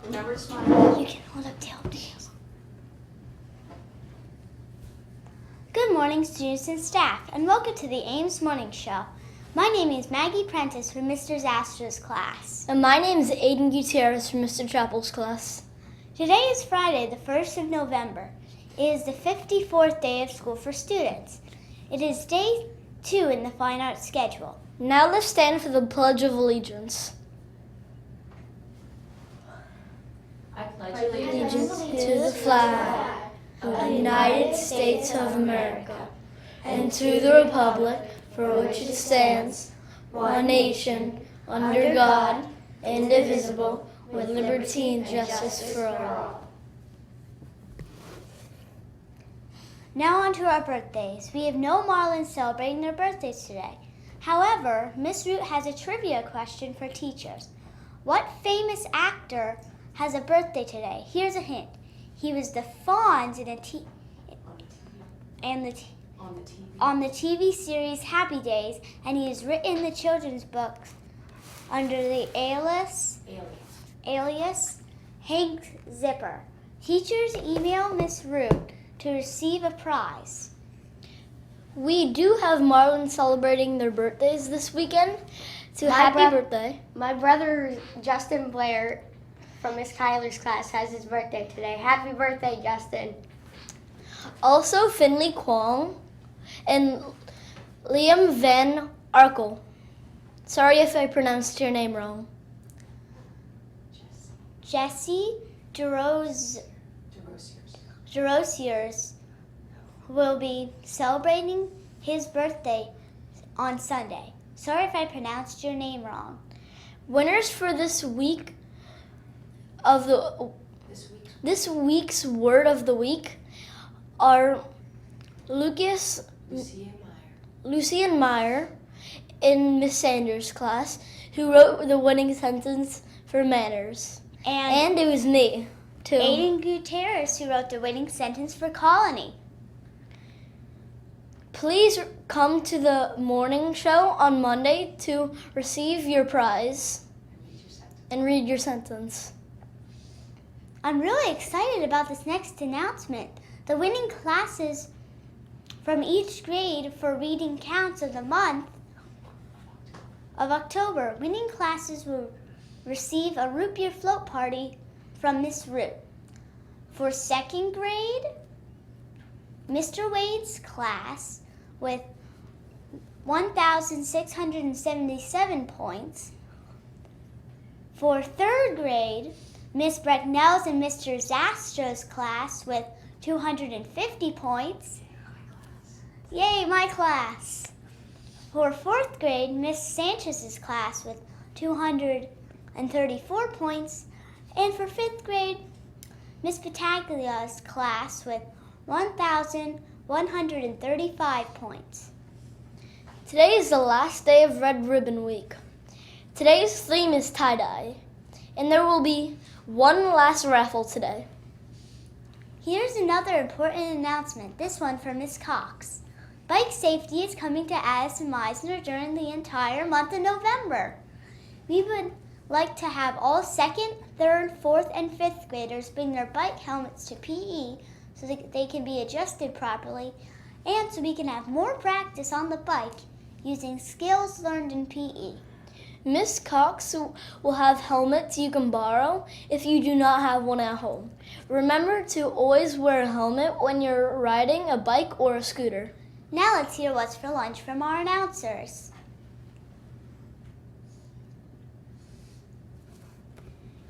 Remember to smile. You can hold up tails. Good morning, students and staff, and welcome to the AMES Morning Show. My name is Maggie Prentice from Mr. Zastro's class. And my name is Aiden Gutierrez from Mr. Chappell's class. Today is Friday, the 1st of November. It is the 54th day of school for students. It is day 2 in the fine arts schedule. Now let's stand for the Pledge of Allegiance. I pledge Allegiance to the flag of the United States of America and to the republic for which it stands, one nation, under God, indivisible, with liberty and justice for all. Now on to our birthdays. We have no Marlins celebrating their birthdays today. However, Miss Root has a trivia question for teachers. What famous actor has a birthday today? Here's a hint. He was the Fonz on the TV series Happy Days, and he has written the children's books under the alias Hank Zipper. Teachers email Miss Root to receive a prize. We do have Marlins celebrating their birthdays this weekend. So happy birthday. My brother, Justin Blair, from Miss Kyler's class, has his birthday today. Happy birthday, Justin. Also, Finley Kwong and Liam Van Arkel. Sorry if I pronounced your name wrong. Jesse DeRosiers will be celebrating his birthday on Sunday. Sorry if I pronounced your name wrong. Winners for this week's word of the week are Lucian Meyer in Miss Sanders' class, who wrote the winning sentence for manners. And it was me, too. Aiden Gutierrez, who wrote the winning sentence for colony. Please come to the morning show on Monday to receive your prize and read your sentence. I'm really excited about this next announcement. The winning classes from each grade for reading counts of the month of October. Winning classes will receive a root beer float party from Miss Root. For second grade, Mr. Wade's class with 1,677 points. For third grade, Miss Brecknell's and Mr. Zastro's class with 250 points. Yay, my class! For fourth grade, Miss Sanchez's class with 234 points. And for fifth grade, Miss Pataglia's class with 1,135 points. Today is the last day of Red Ribbon Week. Today's theme is tie-dye, and there will be one last raffle today. Here's another important announcement, this one from Miss Cox. Bike safety is coming to Addison Meisner during the entire month of November. We would like to have all 2nd, 3rd, 4th, and 5th graders bring their bike helmets to PE so that they can be adjusted properly and so we can have more practice on the bike using skills learned in PE. Miss Cox will have helmets you can borrow if you do not have one at home. Remember to always wear a helmet when you're riding a bike or a scooter. Now let's hear what's for lunch from our announcers.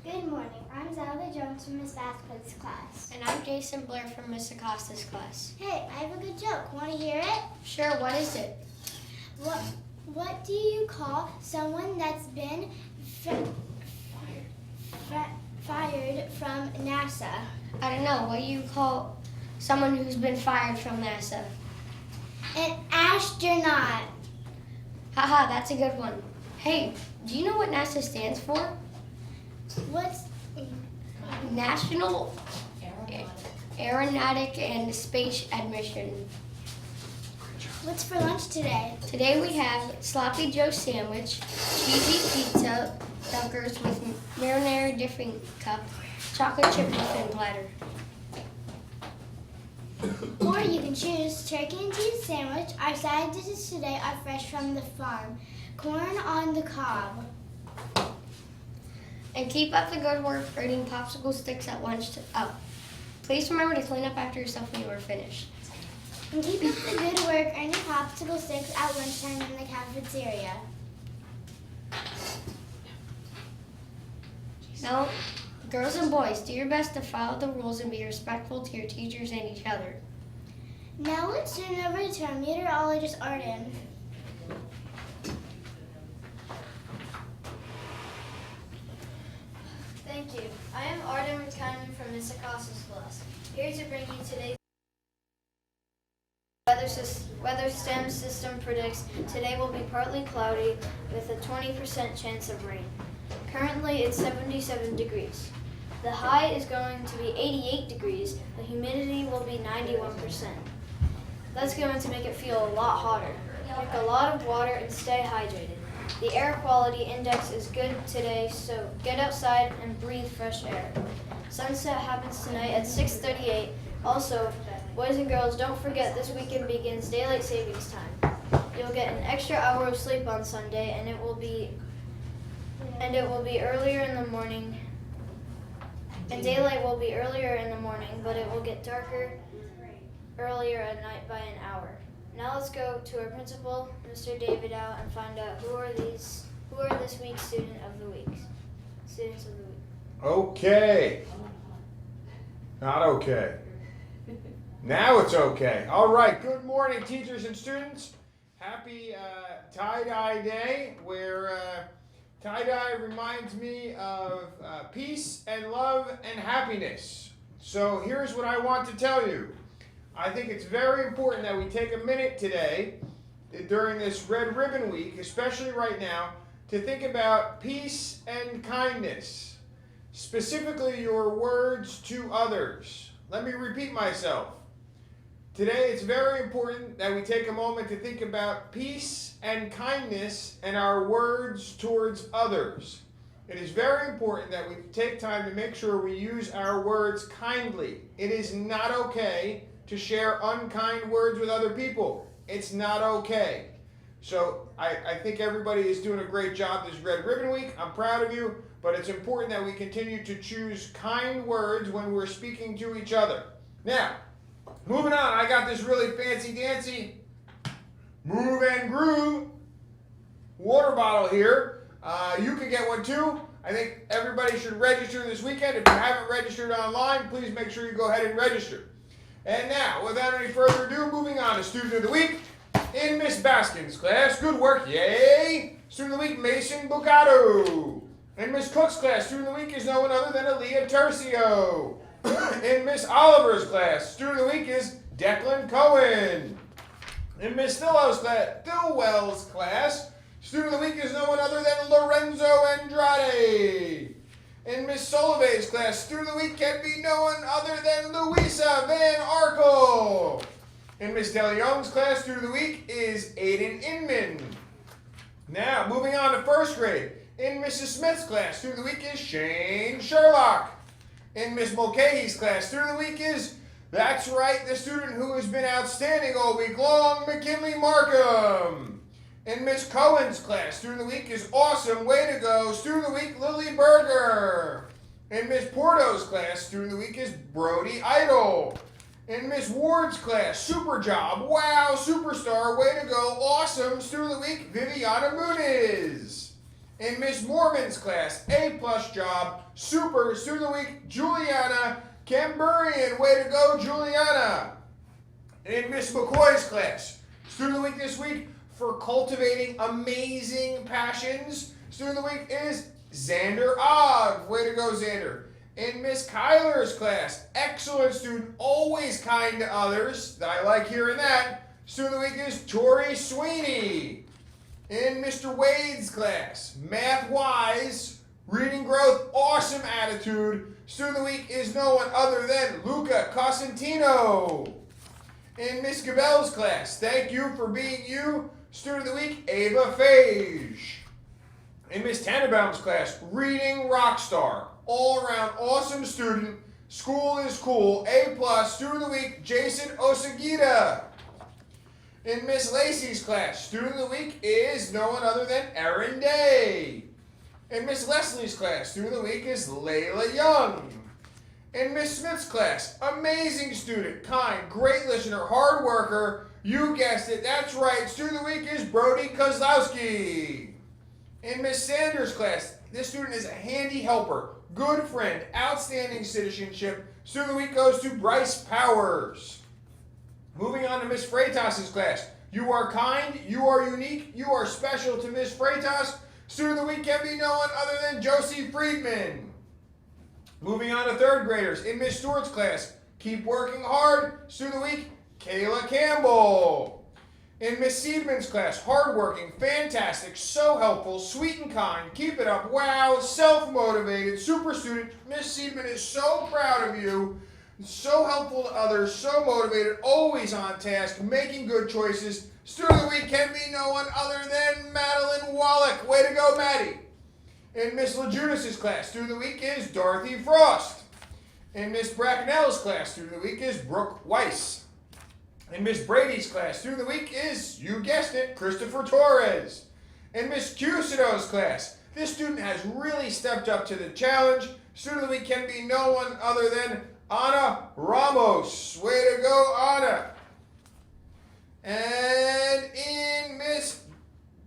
Good morning. I'm Zelda Jones from Miss Vasquez's class. And I'm Jason Blair from Miss Acosta's class. Hey, I have a good joke. Want to hear it? Sure, what is it? What do you call someone that's been fired from NASA? I don't know. What do you call someone who's been fired from NASA? An astronaut. Haha, that's a good one. Hey, do you know what NASA stands for? What's National Aeronautic and Space Admission. What's for lunch today? Today we have Sloppy Joe sandwich, cheesy pizza, Dunkers with marinara dipping cup, chocolate chip muffin platter. Or you can choose turkey and cheese sandwich. Our side dishes today are fresh from the farm. Corn on the cob. And keep up the good work eating popsicle sticks at lunch. Please remember to clean up after yourself when you are finished. And keep up the good work earning popsicle sticks at lunchtime in the cafeteria. Now, girls and boys, do your best to follow the rules and be respectful to your teachers and each other. Now let's turn over to our meteorologist, Arden. Thank you. I am Arden McConnell from Miss Acosta's class, here to bring you today's weather STEM system predicts today will be partly cloudy with a 20% chance of rain. Currently it's 77 degrees. The high is going to be 88 degrees. The humidity will be 91%. That's going to make it feel a lot hotter. Drink a lot of water and stay hydrated. The air quality index is good today, so get outside and breathe fresh air. Sunset happens tonight at 6:38. Also, boys and girls, don't forget this weekend begins daylight savings time. You'll get an extra hour of sleep on Sunday, and it will be earlier in the morning. And daylight will be earlier in the morning, but it will get darker earlier at night by an hour. Now let's go to our principal, Mr. David Out, and find out who are this week's students of the week. Okay. Not okay. Now it's okay. All right. Good morning, teachers and students. Happy Tie-Dye Day, where tie-dye reminds me of peace and love and happiness. So here's what I want to tell you. I think it's very important that we take a minute today during this Red Ribbon Week, especially right now, to think about peace and kindness, specifically your words to others. Let me repeat myself. Today it's very important that we take a moment to think about peace and kindness and our words towards others. It is very important that we take time to make sure we use our words kindly. It is not okay to share unkind words with other people. It's not okay. So I think everybody is doing a great job this Red Ribbon Week. I'm proud of you, but it's important that we continue to choose kind words when we're speaking to each other. Now, moving on, I got this really fancy-dancy Move and Groove water bottle here. You can get one too. I think everybody should register this weekend. If you haven't registered online, please make sure you go ahead and register. And now, without any further ado, moving on to Student of the Week in Miss Baskin's class. Good work, yay! Student of the Week, Mason Bucato. In Miss Cook's class, Student of the Week is no one other than Aaliyah Tercio. In Miss Oliver's class, Student of the Week is Declan Cohen. In Miss Stillwell's class, Student of the Week is no one other than Lorenzo Andrade. In Miss Sullivan's class, Student of the Week can be no one other than Louisa Van Arkel. In Miss DeLeon's class, Student of the Week is Aiden Inman. Now, moving on to first grade. In Mrs. Smith's class, Student of the Week is Shane Sherlock. In Miss Mulcahy's class, Student of the Week is, that's right, the student who has been outstanding all week long, McKinley Markham. In Miss Cohen's class, Student of the Week is awesome, way to go, Student of the Week, Lily Berger. In Miss Porto's class, Student of the Week is Brody Idle. In Miss Ward's class, super job, wow, superstar, way to go, awesome, Student of the Week, Viviana Muniz. In Miss Mormon's class, A+ job, super, Student of the Week, Juliana Camburian, way to go, Juliana. In Miss McCoy's class, Student of the Week this week, for cultivating amazing passions, Student of the Week is Xander Ogg. Way to go, Xander. In Miss Kyler's class, excellent student, always kind to others. I like hearing that. Student of the Week is Tori Sweeney. In Mr. Wade's class, math wise, reading growth, awesome attitude. Student of the Week is no one other than Luca Cosentino. In Miss Gabelle's class, thank you for being you. Student of the week, Ava Phage. In Miss Tannenbaum's class, reading rockstar. All around awesome student. School is cool. A+, student of the week, Jason Osagita. In Miss Lacey's class, student of the week is no one other than Erin Day. In Miss Leslie's class, student of the week is Layla Young. In Miss Smith's class, amazing student, kind, great listener, hard worker. You guessed it, that's right. Student of the week is Brody Kozlowski. In Miss Sanders' class, this student is a handy helper, good friend, outstanding citizenship. Student of the week goes to Bryce Powers. Moving on to Miss Freitas' class. You are kind, you are unique, you are special to Miss Freitas. Student of the week can be no one other than Josie Friedman. Moving on to third graders. In Miss Stewart's class, keep working hard. Student of the week, Kayla Campbell. In Miss Seidman's class, hardworking, fantastic, so helpful, sweet and kind, keep it up, wow, self-motivated, super student. Miss Seidman is so proud of you, so helpful to others, so motivated, always on task, making good choices. Student of the week can be no one other than Madeline Wallach. Way to go, Maddie. In Miss LaJudas' class, student of the week is Dorothy Frost. In Miss Bracknell's class, student of the week is Brooke Weiss. In Miss Brady's class, student of the week is, you guessed it, Christopher Torres. In Miss Cusino's class, this student has really stepped up to the challenge. Student of the week can be no one other than Ana Ramos. Way to go, Ana. And in Miss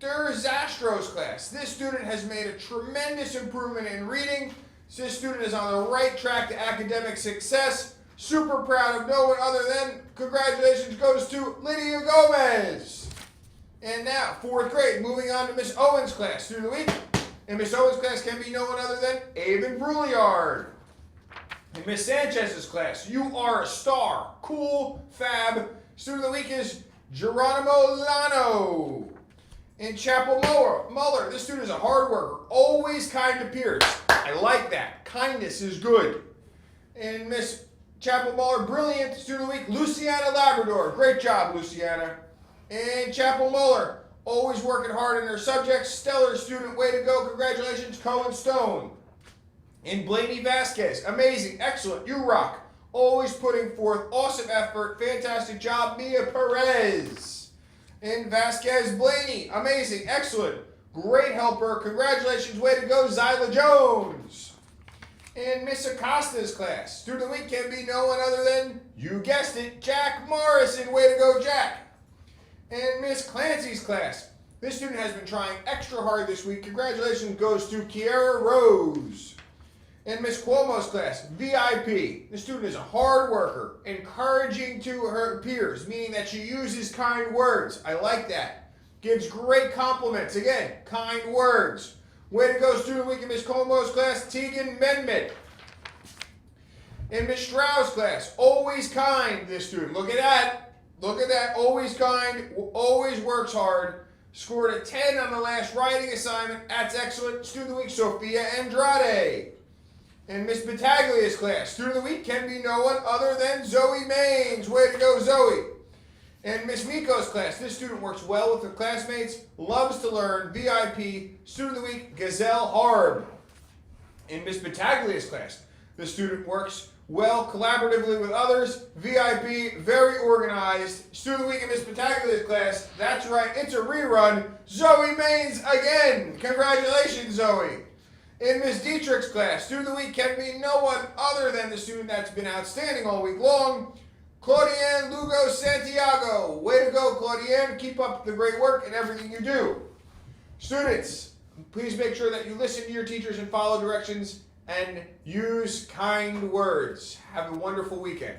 Zastro's class, this student has made a tremendous improvement in reading. This student is on the right track to academic success. Super proud of no one other than, congratulations goes to Lydia Gomez. And now, fourth grade, moving on to Miss Owens' class. Student of the week, in Miss Owens' class can be no one other than Avon Brouillard. In Miss Sanchez's class, you are a star, cool, fab. Student of the week is Geronimo Lano. In Chapel Muller, this student is a hard worker, always kind to peers. I like that. Kindness is good. In Miss Chapel Muller, brilliant student of the week, Luciana Labrador. Great job, Luciana. In Chapel Muller, always working hard in her subjects. Stellar student, way to go. Congratulations, Cohen Stone. In Blaney Vasquez, amazing, excellent, you rock. Always putting forth awesome effort, fantastic job, Mia Perez. In Vasquez Blaney, amazing, excellent, great helper, congratulations, way to go, Zyla Jones. In Miss Acosta's class, student of the week can be no one other than, you guessed it, Jack Morrison, way to go, Jack. In Miss Clancy's class, this student has been trying extra hard this week, congratulations goes to Kiara Rose. In Miss Cuomo's class, VIP. The student is a hard worker, encouraging to her peers, meaning that she uses kind words. I like that. Gives great compliments. Again, kind words. Way to go, student of the week in Miss Cuomo's class, Tegan Menmet. In Miss Strauss' class, always kind, this student. Look at that. Look at that. Always kind, always works hard. Scored a 10 on the last writing assignment. That's excellent. Student of the week, Sophia Andrade. In Miss Battaglia's class, student of the week can be no one other than Zoe Maines. Way to go, Zoe. In Miss Miko's class, this student works well with her classmates, loves to learn, VIP, student of the week, Gazelle Harb. In Miss Battaglia's class, the student works well collaboratively with others, VIP, very organized. Student of the week in Miss Battaglia's class, that's right, it's a rerun, Zoe Maines again. Congratulations, Zoe. In Miss Dietrich's class, student of the week can be no one other than the student that's been outstanding all week long, Claudienne Lugo Santiago. Way to go, Claudienne. Keep up the great work and everything you do. Students, please make sure that you listen to your teachers and follow directions and use kind words. Have a wonderful weekend.